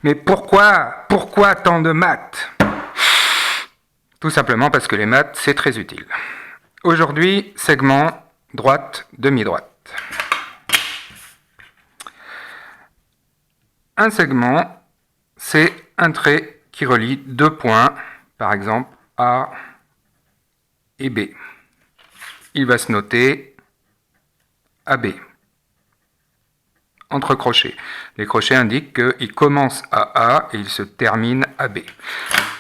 Mais pourquoi tant de maths? Tout simplement parce que les maths, c'est très utile. Aujourd'hui, segment droite, demi-droite. Un segment, c'est un trait qui relie deux points, par exemple A et B. Il va se noter AB, entre crochets. Les crochets indiquent qu'il commence à A et il se termine à B.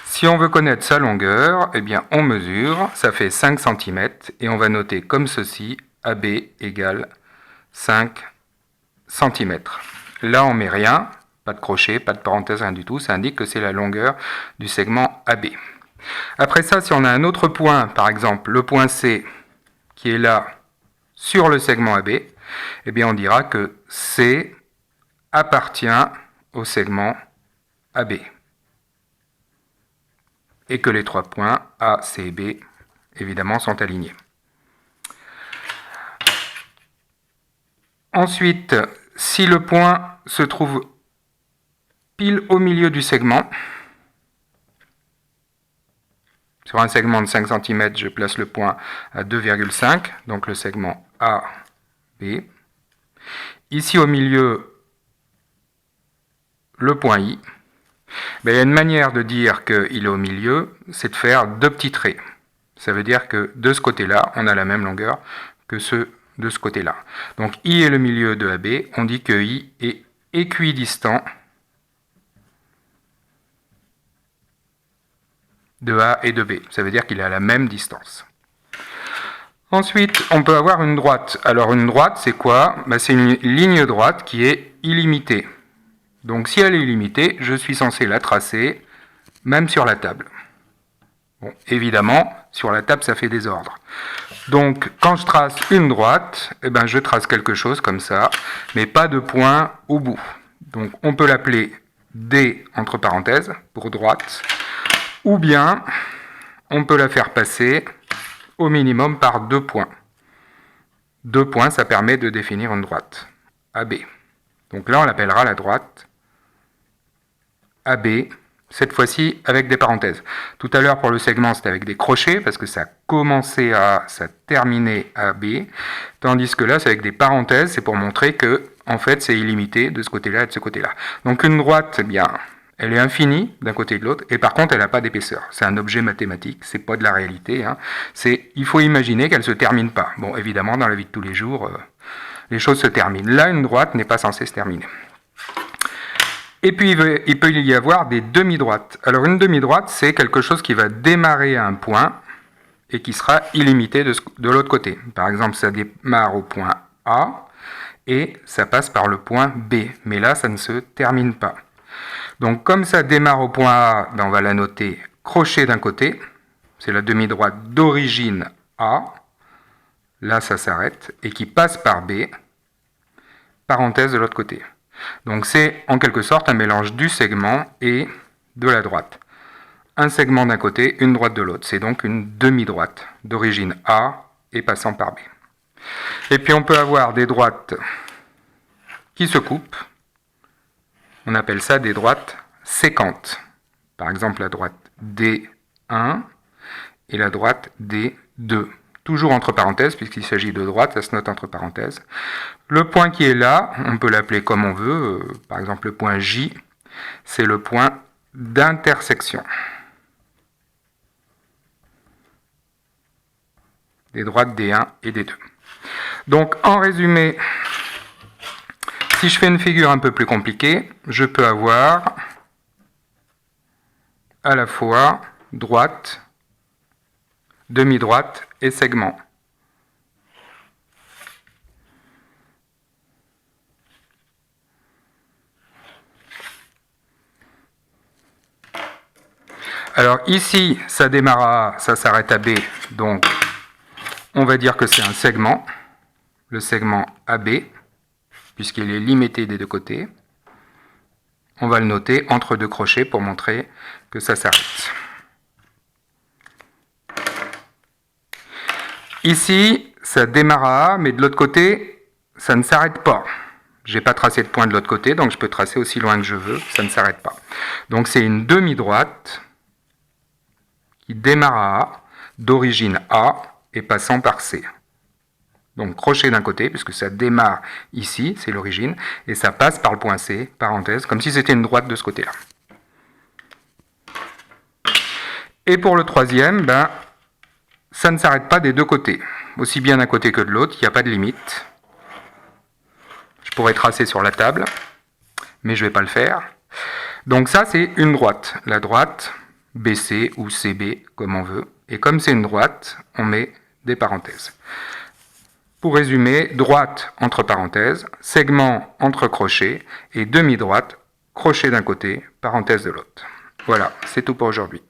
Si on veut connaître sa longueur, eh bien on mesure, ça fait 5 cm, et on va noter comme ceci, AB égale 5 cm. Là on met rien, pas de crochet, pas de parenthèse, rien du tout, ça indique que c'est la longueur du segment AB. Après ça, si on a un autre point, par exemple le point C, qui est là, sur le segment AB, eh bien on dira que C appartient au segment AB. Et que les trois points A, C et B, évidemment, sont alignés. Ensuite, si le point se trouve pile au milieu du segment, sur un segment de 5 cm, je place le point à 2,5, donc le segment A, B. Ici au milieu, le point I. Il y a une manière de dire qu'il est au milieu, c'est de faire deux petits traits. Ça veut dire que de ce côté-là, on a la même longueur que ceux de ce côté-là. Donc I est le milieu de AB, on dit que I est équidistant de A et de B. Ça veut dire qu'il a la même distance. Ensuite, on peut avoir une droite. Alors une droite, c'est quoi? C'est une ligne droite qui est illimitée. Donc si elle est illimitée, je suis censé la tracer, même sur la table. Bon, évidemment, sur la table, ça fait désordre. Donc, quand je trace une droite, je trace quelque chose comme ça, mais pas de point au bout. Donc, on peut l'appeler D, entre parenthèses, pour droite, ou bien, on peut la faire passer au minimum par 2 points. 2 points, ça permet de définir une droite, AB. Donc là, on l'appellera la droite AB, cette fois-ci avec des parenthèses. Tout à l'heure, pour le segment, c'était avec des crochets, parce que ça commençait à, ça terminait à B, tandis que là, c'est avec des parenthèses, c'est pour montrer que, en fait, c'est illimité de ce côté-là et de ce côté-là. Donc une droite, elle est infinie d'un côté et de l'autre, et par contre, elle n'a pas d'épaisseur. C'est un objet mathématique, c'est pas de la réalité. Il faut imaginer qu'elle ne se termine pas. Bon, évidemment, dans la vie de tous les jours, les choses se terminent. Là, une droite n'est pas censée se terminer. Et puis, il peut y avoir des demi-droites. Alors, une demi-droite, c'est quelque chose qui va démarrer à un point et qui sera illimité de l'autre côté. Par exemple, ça démarre au point A et ça passe par le point B. Mais là, ça ne se termine pas. Donc, comme ça démarre au point A, on va la noter crochet d'un côté. C'est la demi-droite d'origine A. Là, ça s'arrête. Et qui passe par B, parenthèse de l'autre côté. Donc c'est en quelque sorte un mélange du segment et de la droite. Un segment d'un côté, une droite de l'autre. C'est donc une demi-droite d'origine A et passant par B. Et puis on peut avoir des droites qui se coupent. On appelle ça des droites séquentes. Par exemple la droite D1 et la droite D2. Toujours entre parenthèses, puisqu'il s'agit de droite, ça se note entre parenthèses. Le point qui est là, on peut l'appeler comme on veut, par exemple le point J, c'est le point d'intersection des droites D1 et D2. Donc en résumé, si je fais une figure un peu plus compliquée, je peux avoir à la fois droite, demi-droite et segment. Alors ici, ça démarre à A, ça s'arrête à B, donc on va dire que c'est un segment, le segment AB, puisqu'il est limité des deux côtés. On va le noter entre deux crochets pour montrer que ça s'arrête. Ici, ça démarre à A, mais de l'autre côté, ça ne s'arrête pas. J'ai pas tracé de point de l'autre côté, donc je peux tracer aussi loin que je veux, ça ne s'arrête pas. Donc c'est une demi-droite qui démarre à A, d'origine A, et passant par C. Donc crochet d'un côté, puisque ça démarre ici, c'est l'origine, et ça passe par le point C, parenthèse, comme si c'était une droite de ce côté-là. Et pour le troisième, ben, ça ne s'arrête pas des deux côtés. Aussi bien d'un côté que de l'autre, il n'y a pas de limite. Je pourrais tracer sur la table, mais je ne vais pas le faire. Donc ça, c'est une droite. La droite, BC ou CB, comme on veut. Et comme c'est une droite, on met des parenthèses. Pour résumer, droite entre parenthèses, segment entre crochets et demi-droite, crochet d'un côté, parenthèse de l'autre. Voilà, c'est tout pour aujourd'hui.